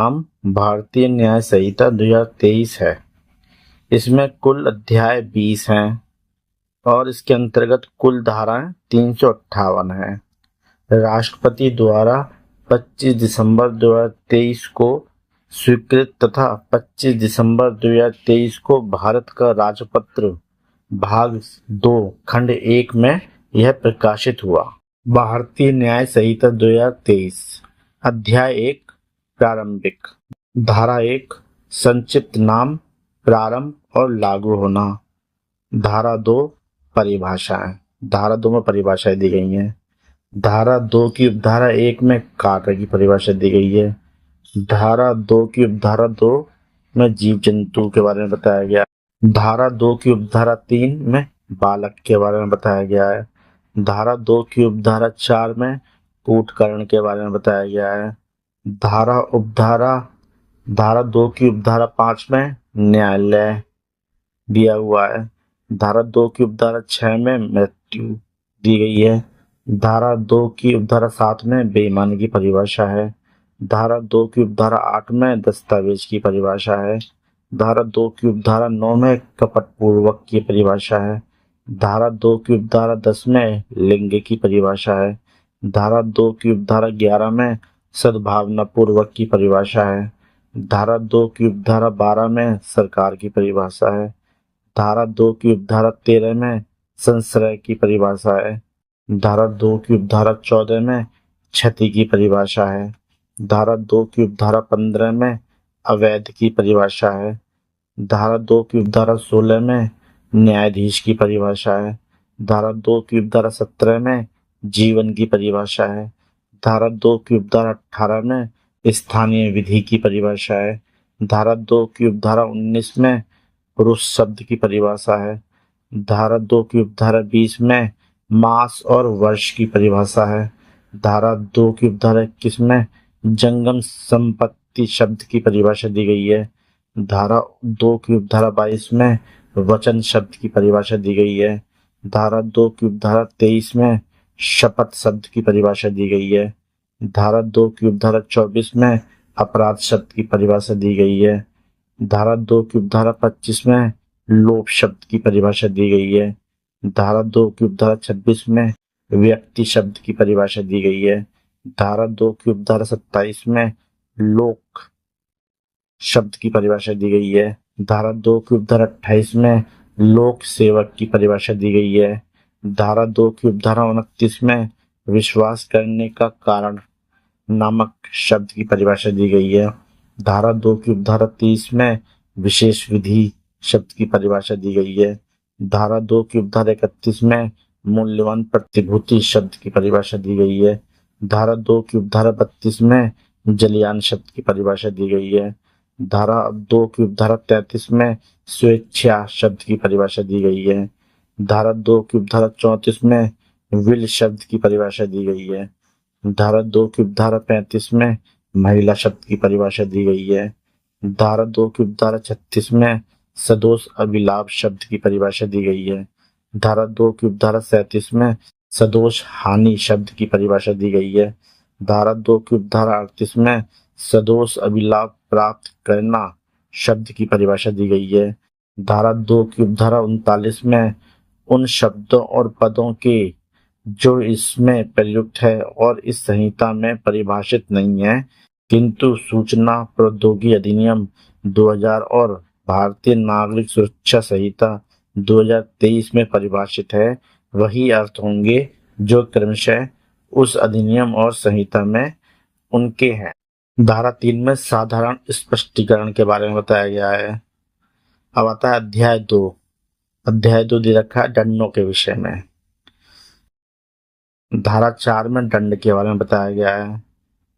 नाम भारतीय न्याय संहिता 2023 है। इसमें कुल अध्याय 20 हैं और इसके अंतर्गत कुल धाराएं 358 हैं। राष्ट्रपति द्वारा 25 दिसंबर 2023 को स्वीकृत तथा 25 दिसंबर 2023 को भारत का राजपत्र भाग 2 खंड 1 में यह प्रकाशित हुआ। भारतीय न्याय संहिता 2023 अध्याय 1 प्रारंभिक। धारा 1 संक्षिप्त नाम, प्रारंभ और लागू होना। धारा 2 परिभाषाएं। धारा 2 में परिभाषाएं दी गई हैं। धारा 2 की उपधारा 1 में कार्य की परिभाषा दी गई है। धारा 2 की उपधारा 2 में जीव जंतु के बारे में बताया गया। धारा 2 की उपधारा 3 में बालक के बारे में बताया गया है। धारा 2 की उपधारा 4 में कूटकरण के बारे में बताया गया है। धारा 2 की उपधारा 5 में न्यायालय दिया हुआ है। धारा 2 की उपधारा 6 में मृत्यु दी गई है। धारा 2 की उपधारा 7 में बेईमानी की परिभाषा है। धारा 2 की उपधारा 8 में दस्तावेज की परिभाषा है। धारा 2 की उपधारा 9 में कपटपूर्वक की परिभाषा है। धारा 2 की उपधारा 10 में लिंग की परिभाषा है। धारा 2 की उपधारा 11 में सद्भावना पूर्वक की परिभाषा है। धारा 2 की उपधारा 12 में सरकार की परिभाषा है। धारा 2 की उपधारा 13 में संश्रय की परिभाषा है। धारा 2 की उपधारा 14 में क्षति की परिभाषा है। धारा 2 की उपधारा 15 में अवैध की परिभाषा है। धारा 2 की उपधारा 16 में न्यायाधीश की परिभाषा है। धारा 2 की उपधारा 17 में जीवन की परिभाषा है। धारा 2 की उपधारा 18 में स्थानीय विधि की परिभाषा है। धारा 2 की उपधारा 19 में पुरुष शब्द की परिभाषा है। धारा 2 की उपधारा 20 में मास और वर्ष की परिभाषा है। धारा 2 की उपधारा 21 में जंगम संपत्ति शब्द की परिभाषा दी गई है। धारा 2 की उपधारा 22 में वचन शब्द की परिभाषा दी गई है। धारा 2 की उपधारा 23 में शपथ शब्द की परिभाषा दी गई है। धारा 2 की उपधारा 24 में अपराध शब्द की परिभाषा दी गई है। धारा 2 की उपधारा 25 में लोभ शब्द की परिभाषा दी गई है। धारा 2 की उपधारा 26 में व्यक्ति शब्द की परिभाषा दी गई है। धारा 2 की उपधारा 27 में लोक शब्द की परिभाषा दी गई है। धारा 2 की उपधारा 28 में लोक सेवक की परिभाषा दी गई है। धारा 2 की उपधारा 29 में विश्वास करने का कारण नामक शब्द की परिभाषा दी गई है। धारा 2 की उपधारा 30 में विशेष विधि शब्द की परिभाषा दी गई है। धारा 2 की उपधारा 31 में मूल्यवान प्रतिभूति शब्द की परिभाषा दी गई है। धारा 2 की उपधारा 32 में जलयान शब्द की परिभाषा दी गई है। धारा 2 की उपधारा 33 में स्वेच्छा शब्द की परिभाषा दी गई है। धारा 2 की उपधारा 34 में विल शब्द की परिभाषा दी गई है। धारा 2 की उपधारा 35 में महिला शब्द की परिभाषा दी गई है। धारा 2 की उपधारा 36 में सदोष अभिलाभ शब्द की परिभाषा दी गई है। धारा 2 की उपधारा 37 में सदोष हानि शब्द की परिभाषा दी गई है। धारा 2 की उपधारा 38 में सदोष अभिलाभ प्राप्त करना शब्द की परिभाषा दी गई है। धारा 2 की उपधारा 39 में उन शब्दों और पदों के जो इसमें प्रयुक्त है और इस संहिता में परिभाषित नहीं है किंतु सूचना प्रौद्योगिकी अधिनियम 2000 और भारतीय नागरिक सुरक्षा संहिता 2023 में परिभाषित है, वही अर्थ होंगे जो क्रमशः उस अधिनियम और संहिता में उनके हैं। धारा 3 में साधारण स्पष्टीकरण के बारे में बताया गया है। अब आता है अध्याय 2। अध्याय 2 दे रखा है दंडों के विषय में। धारा 4 में दंड के बारे में बताया गया है।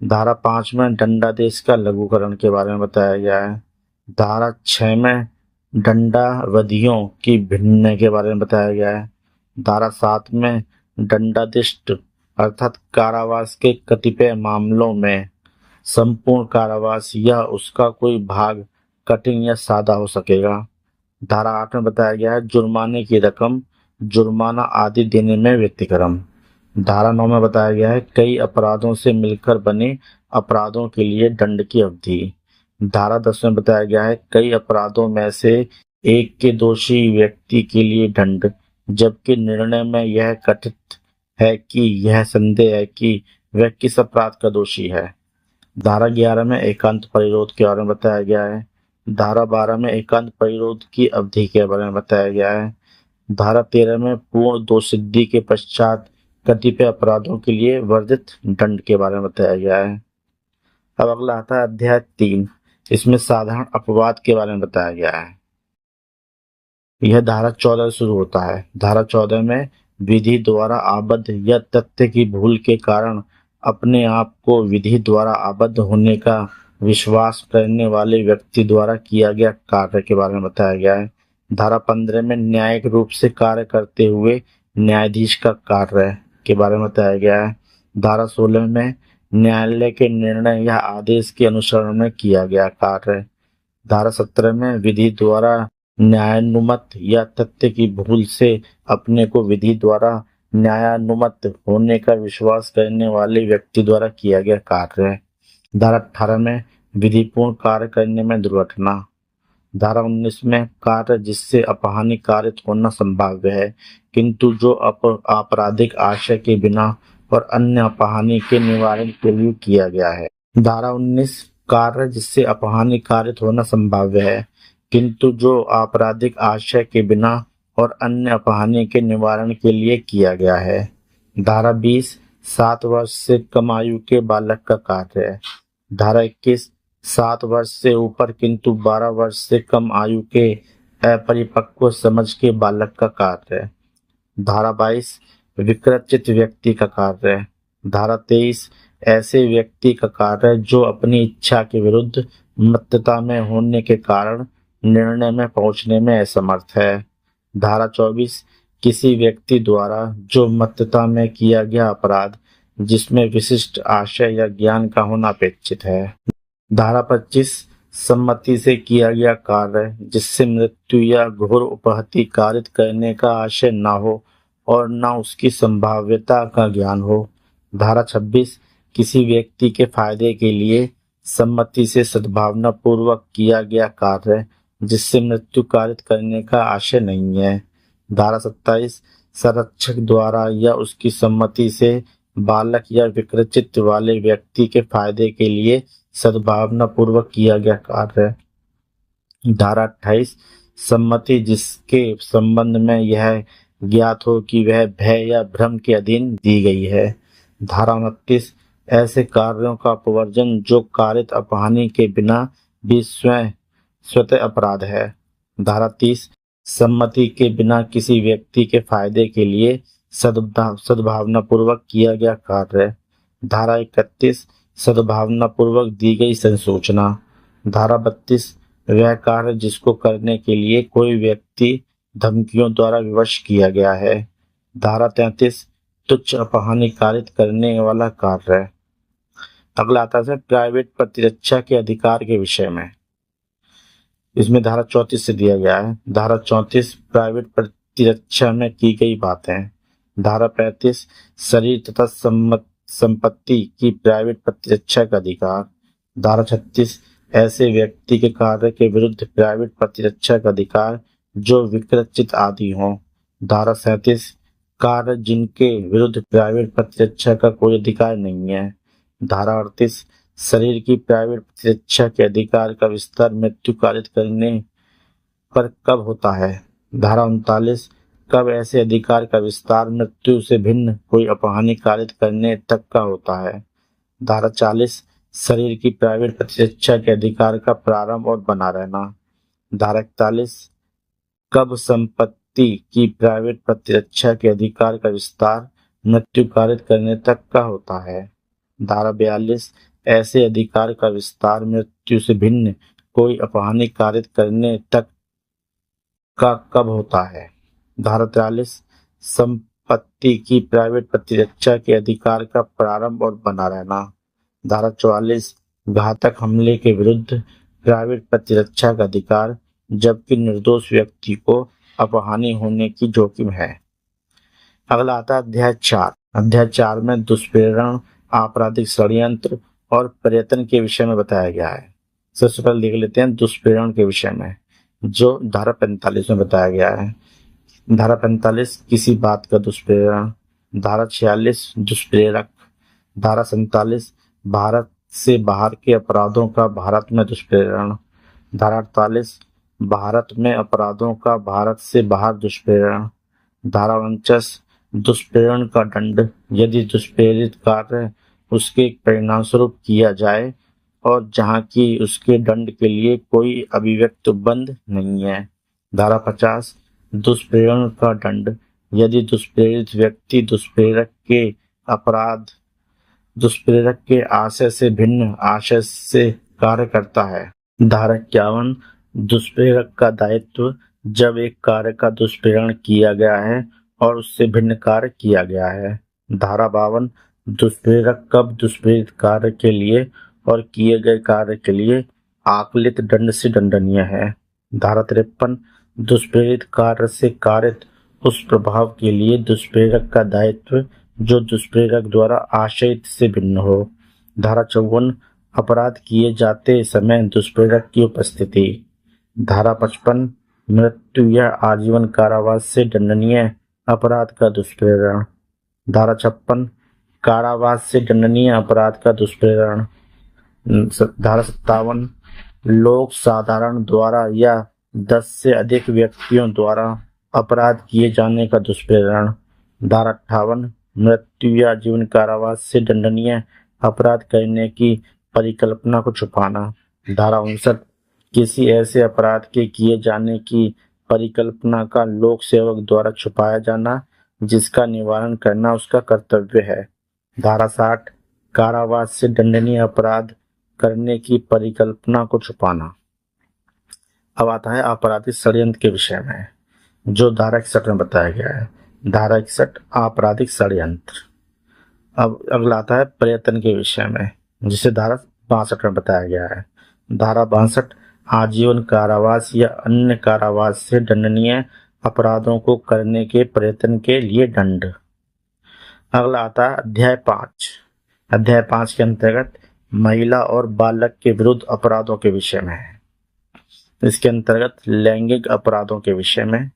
धारा 5 में दंडादेश का लघुकरण के बारे में बताया गया है। धारा 6 में दंडावधियों की भिन्न के बारे में बताया गया है। धारा 7 में दंडादिष्ट अर्थात कारावास के कतिपय मामलों में संपूर्ण कारावास या उसका कोई भाग कठिन या सादा हो सकेगा। धारा 8 में बताया गया है जुर्माने की रकम, जुर्माना आदि देने में व्यतिक्रम। धारा 9 में बताया गया है कई अपराधों से मिलकर बने अपराधों के लिए दंड की अवधि। धारा 10 में बताया गया है कई अपराधों में से एक के दोषी व्यक्ति के लिए दंड, जबकि निर्णय में यह कथित है कि यह संदेह है कि वह किस अपराध का दोषी है। धारा 11 में एकांत परिरोध के बारे में बताया गया है। धारा 12 में एकांत परिरोध की अवधि के बारे में बताया गया है। धारा 13 में पूर्ण दोषसिद्धि के पश्चात कतिपय अपराधों के लिए वर्धित दंड के बारे में बताया गया है। अब अगला आता है अध्याय 3। इसमें साधारण अपवाद के बारे में बताया गया है। यह धारा 14 से शुरू होता है। धारा 14 में विधि द्वारा आबद्ध या तथ्य की भूल के कारण अपने आप को विधि द्वारा आबद्ध होने का विश्वास करने वाले व्यक्ति द्वारा किया गया कार्य के बारे में बताया गया है। धारा 15 में न्यायिक रूप से कार्य करते हुए न्यायाधीश का कार्य के बारे में बताया गया है। धारा 16 में न्यायालय के निर्णय या आदेश के अनुसरण में किया गया कार्य। धारा 17 में विधि द्वारा न्यायानुमत या तथ्य की भूल से अपने को विधि द्वारा न्यायानुमत होने का विश्वास करने वाले व्यक्ति द्वारा किया गया कार्य है। धारा 18 में विधिपूर्ण कार्य करने में दुर्घटना। धारा 19 में कार्य जिससे अपहानि कारित होना संभाव्य है किंतु जो आपराधिक आशय के बिना और अन्य अपहानि के निवारण के लिए किया गया है। धारा 19 कार्य जिससे अपहानि कारित होना संभाव्य है किंतु जो आपराधिक आशय के बिना और अन्य अपहानि के निवारण के लिए किया गया है। धारा 20 7 वर्ष से कम आयु के बालक का कार्य है। धारा 21 7 वर्ष से ऊपर किंतु 12 वर्ष से कम आयु के अपरिपक्व समझ के बालक का कार्य है। धारा 22 विकृत व्यक्ति का कार्य है। धारा 23 ऐसे व्यक्ति का कार्य जो अपनी इच्छा के विरुद्ध मत्तता में होने के कारण निर्णय में पहुंचने में असमर्थ है। धारा 24 किसी व्यक्ति द्वारा जो मत्तता में किया गया अपराध जिसमें विशिष्ट आशय या ज्ञान का होना अपेक्षित है। धारा 25 सम्मति से किया गया कार्य जिससे मृत्यु या घोर उपहति कारित करने का आशय न हो और न उसकी संभाव्यता का ज्ञान हो। धारा 26 किसी व्यक्ति के फायदे के लिए सम्मति से सद्भावना पूर्वक किया गया कार्य जिससे मृत्यु कारित करने का आशय नहीं है। धारा 27 संरक्षक द्वारा या उसकी सम्मति से बालक या विकृत वाले व्यक्ति के फायदे के लिए सद्भावना पूर्वक किया गया कार्य। धारा 28 सम्मति जिसके संबंध में यह ज्ञात हो कि वह भय या भ्रम के अधीन दी गई है। धारा 29 ऐसे कार्यों का अपवर्जन जो कारित अपहानि के बिना भी स्वतः अपराध है। धारा 30 सम्मति के बिना किसी व्यक्ति के फायदे के लिए सद्भावना पूर्वक किया गया कार्य। धारा 31 सद्भावना पूर्वक दी गई संसूचना। धारा 32 वह कार्य जिसको करने के लिए कोई व्यक्ति धमकियों द्वारा विवश किया गया है। धारा 33 तुच्छ अपहानि कारित करने वाला कार्य। अगला आता है प्राइवेट प्रतिरक्षा के अधिकार के विषय में। इसमें धारा 34 से दिया गया है। धारा 34 प्राइवेट प्रतिरक्षा में की गई बातें। धारा 35 शरीर तथा संपत्ति की प्राइवेट प्रतिरक्षा का अधिकार। धारा 36 ऐसे व्यक्ति के कार्य के विरुद्ध प्राइवेट प्रतिरक्षा का अधिकार जो विकृत आदि हों। धारा 37 कार्य जिनके विरुद्ध प्राइवेट प्रतिरक्षा का कोई अधिकार नहीं है। धारा 38 शरीर की प्राइवेट प्रतिरक्षा के अधिकार का विस्तार मृत्यु कारित करने पर कब होता है। धारा 39 कब ऐसे अधिकार का विस्तार मृत्यु से भिन्न कोई अपहानि कारित करने तक का होता है। धारा 40 शरीर की प्राइवेट प्रतिरक्षा के अधिकार का प्रारंभ और बना रहना। धारा 41 कब संपत्ति की प्राइवेट प्रतिरक्षा के अधिकार का विस्तार मृत्यु कारित करने तक का होता है। धारा 42 ऐसे अधिकार का विस्तार मृत्यु से भिन्न कोई अपहानि कारित करने तक का कब होता है। धारा 43 संपत्ति की प्राइवेट प्रतिरक्षा के अधिकार का प्रारंभ और बना रहना। धारा 44 घातक हमले के विरुद्ध प्राइवेट प्रतिरक्षा का अधिकार जबकि निर्दोष व्यक्ति को अपहानि होने की जोखिम है। अगला आता है अध्याय 4। अध्याय 4 में दुष्प्रेरण, आपराधिक षड्यंत्र और प्रयत्न के विषय में बताया गया है। सबसे पहले देख लेते हैं दुष्प्रेरण के विषय में, जो धारा 45 में बताया गया है। धारा 45 किसी बात का दुष्प्रेरण, धारा 46 दुष्प्रेरक, धारा 47 भारत से बाहर के अपराधों का भारत में दुष्प्रेरण, धारा 48 भारत में अपराधों का भारत से बाहर दुष्प्रेरण, धारा 49 दुष्प्रेरण का दंड, यदि दुष्प्रेरित कार्य उसके परिणाम स्वरूप किया जाए और जहाँ की उसके दंड के लिए कोई अभिव्यक्त बंध नहीं है। धारा 50 दुष्प्रेरण का दंड, यदि दुष्प्रेरित व्यक्ति दुष्प्रेरक के आशय से भिन्न आशय से कार्य करता है। धारा 51 दुष्प्रेरक का दायित्व, जब एक कार्य का दुष्प्रेरण किया गया है और उससे भिन्न कार्य किया गया है। धारा 52 दुष्प्रेरक कब दुष्प्रेरित कार्य के लिए और किए गए कार्य के लिए आकलित दंड से दंडनीय है। धारा 53 दुष्प्रेरित कार्य से कारित उस प्रभाव के लिए दुष्प्रेरक का दायित्व जो दुष्प्रेरक द्वारा आशयित से भिन्न हो। धारा 54 अपराध किए जाते समय दुष्प्रेरक की उपस्थिति। धारा 55 मृत्यु या आजीवन कारावास से दंडनीय अपराध का दुष्प्रेरण। धारा 56 कारावास से दंडनीय अपराध का दुष्प्रेरण। धारा 57 लोक साधारण द्वारा या 10 से अधिक व्यक्तियों द्वारा अपराध किए जाने का दुष्प्रेरण। धारा 58 मृत्यु या जीवन कारावास से दंडनीय अपराध करने की परिकल्पना को छुपाना। धारा 59 किसी ऐसे अपराध के किए जाने की परिकल्पना का लोक सेवक द्वारा छुपाया जाना जिसका निवारण करना उसका कर्तव्य है। धारा 60 कारावास से दंडनीय अपराध करने की परिकल्पना को छुपाना। अब आता है आपराधिक षड्यंत्र के विषय में, जो धारा 61 में बताया गया है। धारा 61 आपराधिक षड्यंत्र। अब अगला आता है प्रयत्न के विषय में, जिसे धारा 62 में बताया गया है। धारा 62 आजीवन कारावास या अन्य कारावास से दंडनीय अपराधों को करने के प्रयत्न के लिए दंड। अगला आता है अध्याय 5। अध्याय 5 के अंतर्गत महिला और बालक के विरुद्ध अपराधों के विषय में है। इसके अंतर्गत लैंगिक अपराधों के विषय में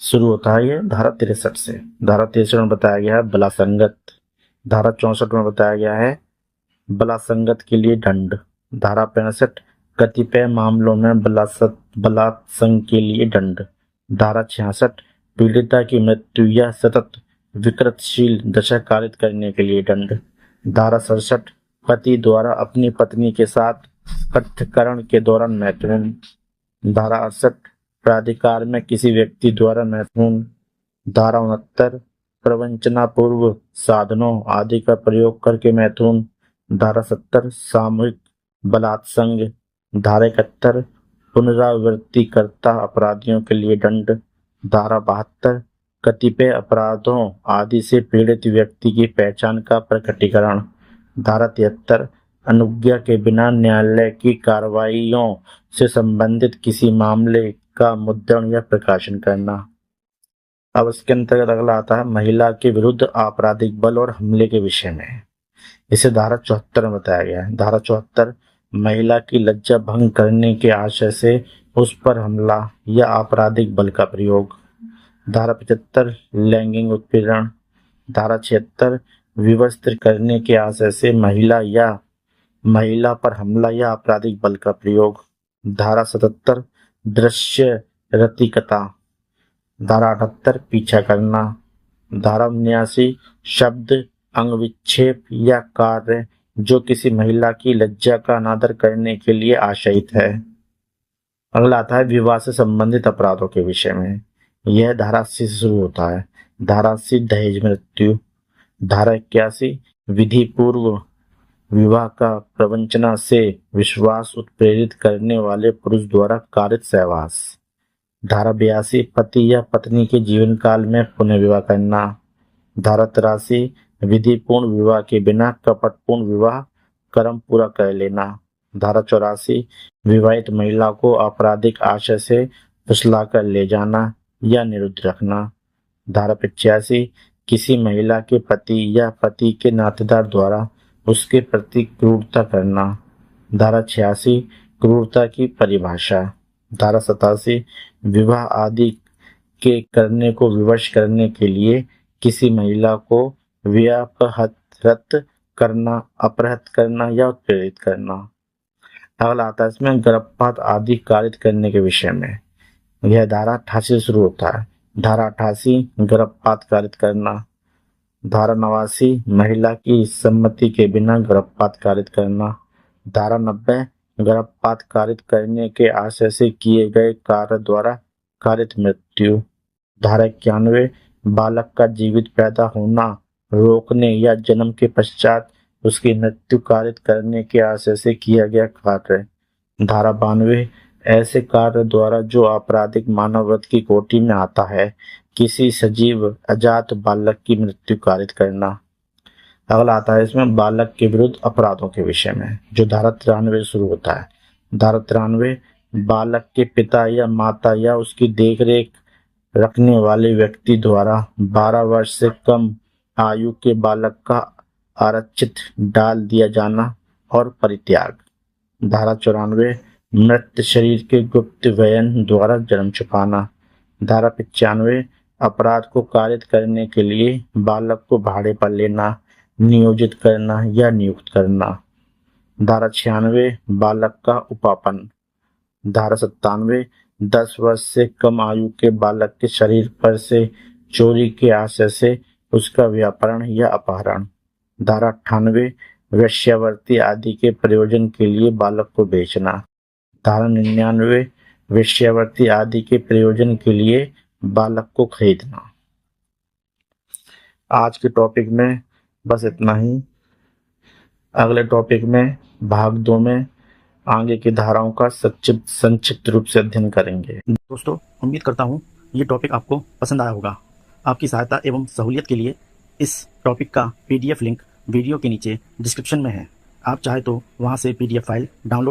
शुरू होता है। यह धारा 63 से। धारा 63 में बताया गया है बलात्संगत। धारा 64 में बताया गया है बलात्संगत के लिए दंड। धारा 65 कतिपय मामलों में बलात्संग के लिए दंड। धारा 66 पीड़िता की मृत्यु या सतत विकृतशील दशा कारित करने के लिए दंड। धारा 67 पति द्वारा अपनी पत्नी के साथ पृथक्करण के दौरान मैथुन। धारा 68 प्राधिकार में किसी व्यक्ति द्वारा मैथुन। धारा 69 प्रवंचनापूर्व साधनों आदि का प्रयोग करके मैथुन। धारा 70 सामूहिक बलात्संग। धारा 71 पुनरावृत्ति करता अपराधियों के लिए दंड। धारा 72 कतिपय अपराधों आदि से पीड़ित व्यक्ति की पहचान का प्रकटीकरण। धारा 73 अनुज्ञा के बिना न्यायालय की कार्रवाइयों से संबंधित किसी मामले का मुद्रण या प्रकाशन करना। अब इसके अंतर्गत अगला आता है महिला के विरुद्ध आपराधिक बल और हमले के विषय में। इसे धारा 74 में बताया गया है। धारा 74 महिला की लज्जा भंग करने के आशय से उस पर हमला या आपराधिक बल का प्रयोग। धारा 75 लैंगिक उत्पीड़न। धारा 76 विवस्त्र करने के आशय से महिला पर हमला या आपराधिक बल का प्रयोग। धारा 77 दृश्य रतिकता। धारा 78 पीछा करना। धारा 79 शब्द अंग विक्षेप या कार्य जो किसी महिला की लज्जा का अनादर करने के लिए आशयित है। अगला आता है विवाह से संबंधित अपराधों के विषय में। यह धारा 80 से शुरू होता है। धारा 80 दहेज मृत्यु। धारा 81 विधि पूर्व विवाह का प्रवंचना से विश्वास उत्प्रेरित करने वाले पुरुष द्वारा कारित सहवास। धारा 82 पति या पत्नी के जीवन काल में पुनः विवाह करना। धारा 83 विधि पूर्ण विवाह के बिना कपटपूर्ण विवाह कर्म पूरा कर लेना। धारा 84 विवाहित महिला को आपराधिक आशय से फुसलाकर ले जाना या निरुद्ध रखना। धारा 85 किसी महिला के पति या पति के नातेदार द्वारा उसके प्रति क्रूरता करना। धारा 86 क्रूरता की परिभाषा। धारा 87 विवाह आदि के करने को विवश करने के लिए किसी महिला को व्यापहत करना, अपहृत करना या उत्प्रेरित करना। अगला आता है इसमें गर्भपात आदि कारित करने के विषय में। यह धारा 88 से शुरू होता है। धारा 88 गर्भपात कारित करना। धारा 89 महिला की सम्मति के बिना गर्भपात कारित करना। धारा 90 गर्भपात कारित करने के आशय से किए गए कार्य द्वारा कारित मृत्यु। धारा 91 बालक का जीवित पैदा होना रोकने या जन्म के पश्चात उसकी मृत्यु कारित करने के आशय से किया गया कार्य। धारा 92 ऐसे कार्य द्वारा जो आपराधिक मानववध की कोटि में आता है किसी सजीव अजात बालक की मृत्यु कारित करना। अगला आता है इसमें बालक के विरुद्ध अपराधों के विषय में, जो धारा 93 शुरू होता है। धारा 93 बालक के पिता या माता या उसकी देखरेख रखने वाले व्यक्ति द्वारा 12 वर्ष से कम आयु के बालक का आरक्षित डाल दिया जाना और परित्याग। धारा 94 मृत शरीर के गुप्त व्ययन द्वारा जन्म छुपाना। धारा 95 अपराध को कारित करने के लिए बालक को भाड़े पर लेना, नियोजित करना या नियुक्त करना। धारा 96 बालक का उपापन। धारा 97 10 वर्ष से कम आयु के बालक के शरीर पर से चोरी के आशय से उसका व्यापरण या अपहरण। धारा 98 वेश्यावृत्ति आदि के प्रयोजन के लिए बालक को बेचना। धारा 99 वेश्यावृत्ति आदि के प्रयोजन के लिए बालक को खरीदना। आज के टॉपिक में बस इतना ही। अगले टॉपिक में भाग 2 में आगे की धाराओं का संक्षिप्त रूप से अध्ययन करेंगे। दोस्तों, उम्मीद करता हूँ ये टॉपिक आपको पसंद आया होगा। आपकी सहायता एवं सहूलियत के लिए इस टॉपिक का PDF लिंक वीडियो के नीचे डिस्क्रिप्शन में है। आप चाहे तो वहाँ से PDF फाइल डाउनलोड